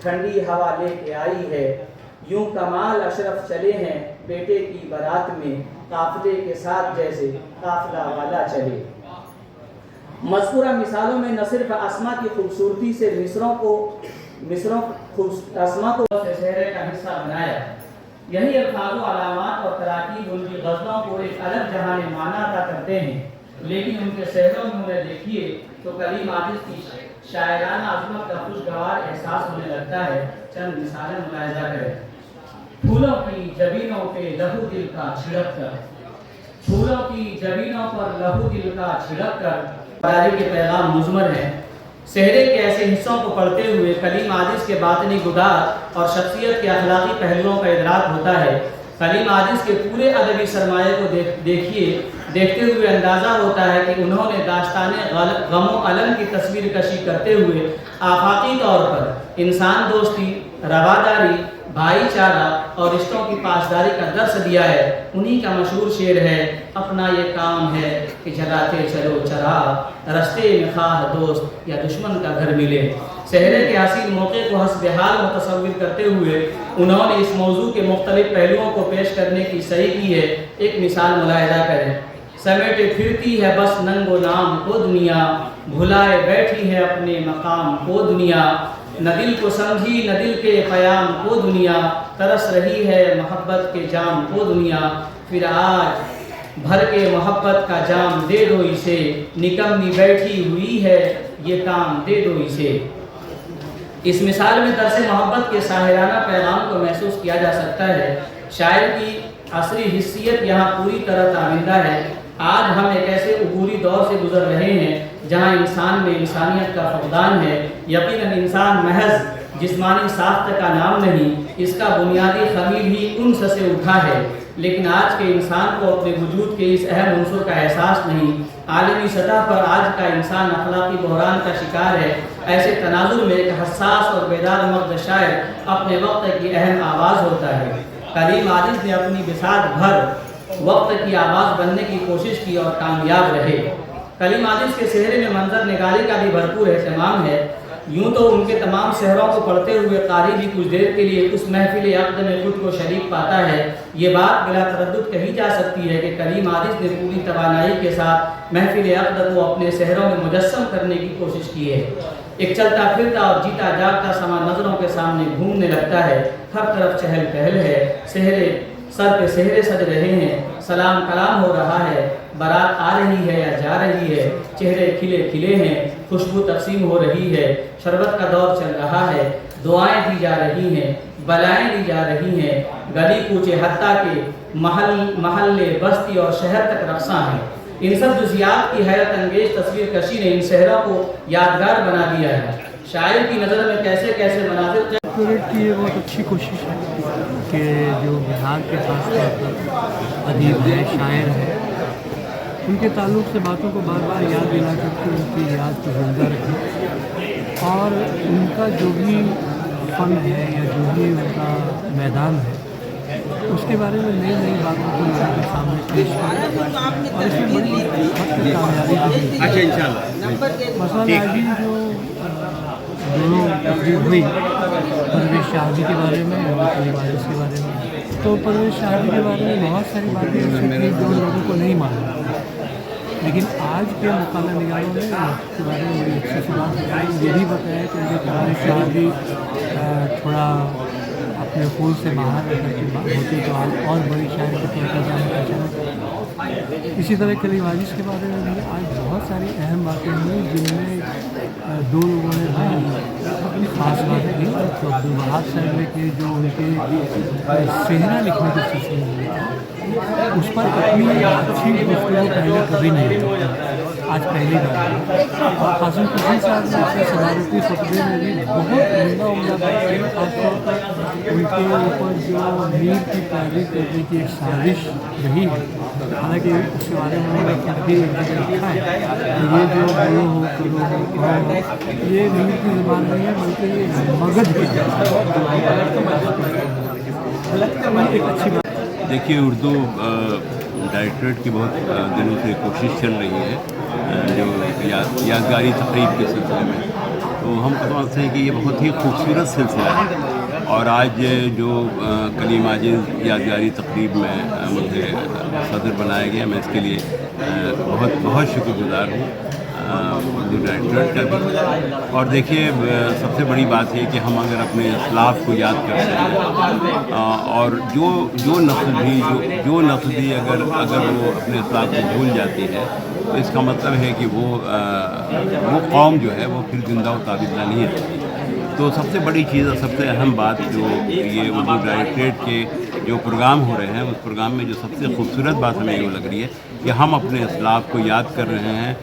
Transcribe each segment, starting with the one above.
ٹھنڈی ہوا لے کے آئی ہے، یوں کمال اشرف چلے ہیں بیٹے کی بارات میں، قافلے کے ساتھ جیسے قافلہ والا چلے۔ مذکورہ مثالوں میں نہ صرف اسما کی خوبصورتی سے اسما کو سہرے کا حصہ بنایا، یہی الفاظ و علامات اور تراکیب ان کی غزلوں کو ایک الگ جہان معنی عطا کرتے ہیں، لیکن ان کے سہروں میں انہیں دیکھیے تو کلیم عاجز کی شاعرانہ عظمت کا خوشگوار احساس ہونے لگتا ہے۔ چند مثالیں ملاحظہ کریں۔ پھولوں کی جبینوں پہ لہو دل کا چھڑک کر، پھولوں کی جبینوں پر لہو دل کا چھڑک کر برادری کے پیغام مضمر ہیں۔ سہرے کے ایسے حصوں کو پڑھتے ہوئے کلیم عاجز کے باطنی گداز اور شخصیت کے اخلاقی پہلوؤں کا ادراک ہوتا ہے۔ کلیم عاجز کے پورے ادبی سرمایہ کو دیکھتے ہوئے اندازہ ہوتا ہے کہ انہوں نے داستان غم و الم کی تصویر کشی کرتے ہوئے آفاقی طور پر انسان دوستی، رواداری، بھائی چارہ اور رشتوں کی پاسداری کا درس دیا ہے۔ انہی کا مشہور شعر ہے، اپنا یہ کام ہے کہ جلاتے چلو چراغ، رستے میں خواہ دوست یا دشمن کا گھر ملے۔ سہرے کے حسین موقع کو حسب حال متصور کرتے ہوئے انہوں نے اس موضوع کے مختلف پہلوؤں کو پیش کرنے کی صحیح کی ہے۔ ایک مثال ملاحظہ کریں۔ سمیٹے پھرتی ہے بس ننگ و نام کو دنیا، بھلائے بیٹھی ہے اپنے مقام کو دنیا، نہ دل کو سمجھی نہ دل کے پیام کو دنیا، ترس رہی ہے محبت کے جام کو دنیا، پھر آج بھر کے محبت کا جام دے دو اسے، نکمی بیٹھی ہوئی ہے یہ کام دے دو اسے۔ اس مثال میں درس محبت کے ساحرانہ پیغام کو محسوس کیا جا سکتا ہے۔ شاعر کی عصری حسیت یہاں پوری طرح تابندہ ہے۔ آج ہم ایک ایسے عبوری دور سے گزر رہے ہیں جہاں انسان میں انسانیت کا فقدان ہے۔ یقیناً انسان محض جسمانی ساخت کا نام نہیں، اس کا بنیادی خمیر ہی انس سے اٹھا ہے، لیکن آج کے انسان کو اپنے وجود کے اس اہم عنصر کا احساس نہیں۔ عالمی سطح پر آج کا انسان اخلاقی بحران کا شکار ہے۔ ایسے تناظر میں ایک حساس اور بیدار مغز شاعر اپنے وقت کی اہم آواز ہوتا ہے۔ کلیم عاجز نے اپنی بساط بھر وقت کی آواز بننے کی کوشش کی اور کامیاب رہے۔ کلیم عاجز کے سہرے میں منظر نگاری کا بھی بھرپور اہتمام ہے۔ یوں تو ان کے تمام سحروں کو پڑھتے ہوئے قاری بھی کچھ دیر کے لیے اس محفل عقد میں خود کو شریک پاتا ہے۔ یہ بات بلا تردد کہی جا سکتی ہے کہ کلیم عاجز نے پوری توانائی کے ساتھ محفل عقد کو اپنے سحروں میں مجسم کرنے کی کوشش کی ہے۔ ایک چلتا پھرتا اور جیتا جاگتا سما نظروں کے سامنے گھومنے لگتا ہے، ہر طرف چہل پہل ہے، سہرے سر پہ سہرے سج رہے ہیں، سلام کلام ہو رہا ہے، بارات آ رہی ہے یا جا رہی ہے، چہرے کھلے کھلے ہیں، خوشبو تقسیم ہو رہی ہے، شربت کا دور چل رہا ہے، دعائیں دی جا رہی ہیں، بلائیں دی جا رہی ہیں، گلی کوچے حتیٰ کہ محلے بستی اور شہر تک رقصاں ہیں۔ ان سب جزیات کی حیرت انگیز تصویر کشی نے ان شہروں کو یادگار بنا دیا ہے۔ شاعر کی نظر میں کیسے کیسے مناظر کی یہ بہت اچھی کوشش ہے کہ جو بہار کے خاص طور پر ادیب ہے، شاعر ہے، ان کے تعلق سے باتوں کو بار بار یاد دلا کر کے ان کی یاد کو زندہ رکھیں، اور ان کا جو بھی فن ہے یا جو بھی ان کا میدان ہے اس کے بارے میں نئی نئی باتوں کو لوگوں کے سامنے پیش کریں، اور اس میں بڑی حد تک کامیابی بھی ہے۔ مثلاً آج ہی جو دونوں تقریب ہوئی پرویز شاہدی کے بارے میں اور کلیم عاجز کے بارے میں، تو پرویز شاہدی کے بارے میں بہت ساری باتیں ایسی تھیں جو لوگوں کو نہیں معلوم، لیکن آج کے مقالہ نگاروں نے اس کے بارے میں بڑی اچھی سی بات بتائی۔ یہ بھی بتایا کہ اگر پرویز شاہدی تھوڑا اپنے پھول سے باہر رہ کر کے ہوتی تو آج اور بڑی شاعر کے طور پر جانا پہچانا۔ اسی طرح کلیم عاجز کے بارے میں بھی آج بہت ساری اہم باتیں ہوئی جن میں دو لوگوں نے بڑی خاص باتیں کی۔ تو عبدالوہاب صاحب نے کہ جو ان کے صحرا لکھنے کے سلسلے میں اس پر اتنی اچھی گفتگو پہلے کبھی نہیں ہوئی، آج پہلی بار۔ اور قاسم قصی صاحب نے اپنے صدارتی خطبے میں بھی بہت عمدہ بات کی، خاص طور پر ان کے اوپر جو میر کی پیروی کرنے کی ایک سازش رہی ہے، حالانکہ اس کے بارے میں انہوں نے خود بھی ایک جگہ لکھا ہے کہ یہ جو بولو ہو کرو ہو کہو، یہ میر کی زبان نہیں ہے بلکہ یہ مگدھ کی ایک اچھی بات۔ دیکھیے، اردو ڈائریکٹریٹ کی بہت دنوں سے کوشش چل رہی ہے جو یادگاری تقریب کے سلسلے میں تو ہم سمجھتے ہیں کہ یہ بہت ہی خوبصورت سلسلہ ہے، اور آج جو کلیم عاجز یادگاری تقریب میں مجھے صدر بنایا گیا، میں اس کے لیے بہت بہت شکر گزار ہوں اردو ڈائریکٹریٹ کا بھی۔ اور دیکھیے، سب سے بڑی بات یہ کہ ہم اگر اپنے اسلاف کو یاد کرتے ہیں، اور جو نسل بھی اگر وہ اپنے اسلاف کو بھول جاتی ہے، تو اس کا مطلب ہے کہ وہ قوم جو ہے وہ پھر زندہ و تابندہ نہیں ہے۔ تو سب سے بڑی چیز اور سب سے اہم بات جو یہ اردو ڈائریکٹریٹ کے جو پروگرام ہو رہے ہیں، اس پروگرام میں جو سب سے خوبصورت بات ہمیں یہ لگ رہی ہے کہ ہم اپنے اسلاف کو یاد کر رہے ہیں،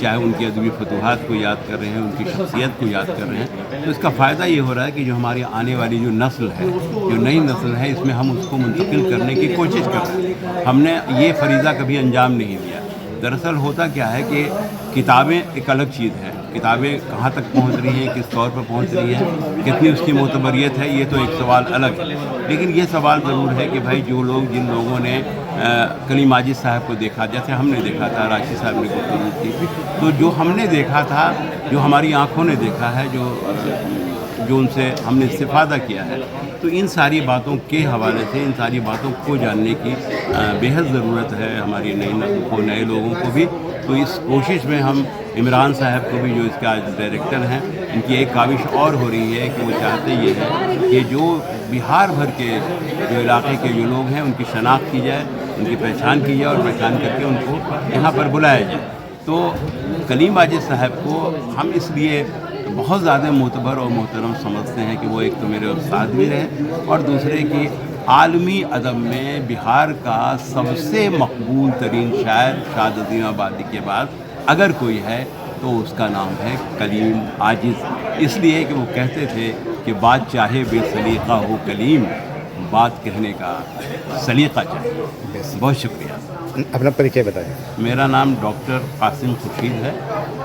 چاہے ان کی ادبی فتوحات کو یاد کر رہے ہیں، ان کی شخصیت کو یاد کر رہے ہیں۔ تو اس کا فائدہ یہ ہو رہا ہے کہ جو ہماری آنے والی جو نسل ہے، جو نئی نسل ہے، اس میں ہم اس کو منتقل کرنے کی کوشش کر رہے ہیں۔ ہم نے یہ فریضہ کبھی انجام نہیں دیا۔ دراصل ہوتا کیا ہے کہ کتابیں ایک الگ چیز ہے، کتابیں کہاں تک پہنچ رہی ہیں، کس طور پر پہنچ رہی ہیں، کتنی اس کی معتبریت ہے، یہ تو ایک سوال الگ ہے۔ لیکن یہ سوال ضرور ہے کہ بھائی جن لوگوں نے کلیم عاجز صاحب کو دیکھا، جیسے ہم نے دیکھا تھا، راشد صاحب نے گفتگو کی، تو جو ہم نے دیکھا تھا، جو ہماری آنکھوں نے دیکھا ہے، جو ان سے ہم نے استفادہ کیا ہے، تو ان ساری باتوں کے حوالے سے ان ساری باتوں کو جاننے کی بے حد ضرورت ہے ہماری نئی نسل کو، نئے لوگوں کو بھی۔ تو اس کوشش میں ہم عمران صاحب کو بھی، جو اس کے آج ڈائریکٹر ہیں، ان کی ایک کاوش اور ہو رہی ہے کہ وہ چاہتے یہ ہے کہ جو بہار بھر کے جو علاقے کے جو لوگ ہیں، ان کی شناخت کی جائے، ان کی پہچان کی جائے، اور پہچان کر کے ان کو یہاں پر بلایا جائے۔ تو کلیم عاجز صاحب کو ہم اس لیے بہت زیادہ معتبر اور محترم سمجھتے ہیں کہ وہ ایک تو میرے استاد بھی رہے، اور دوسرے کہ عالمی ادب میں بہار کا سب سے مقبول ترین شاعر شاد عظیم آبادی کے بعد اگر کوئی ہے تو اس کا نام ہے کلیم عاجز، اس لیے کہ وہ کہتے تھے کہ بات چاہے بے سلیقہ ہو کلیم، بات کہنے کا سلیقہ چاہیے۔ بہت شکریہ۔ اپنا پریچے بتائیں۔ میرا نام ڈاکٹر قاسم خورشید ہے،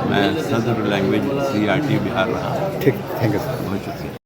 میں صدر لینگویج CRT بہار رہا۔ ٹھیک، تھینک یو سر۔ بہت شکریہ۔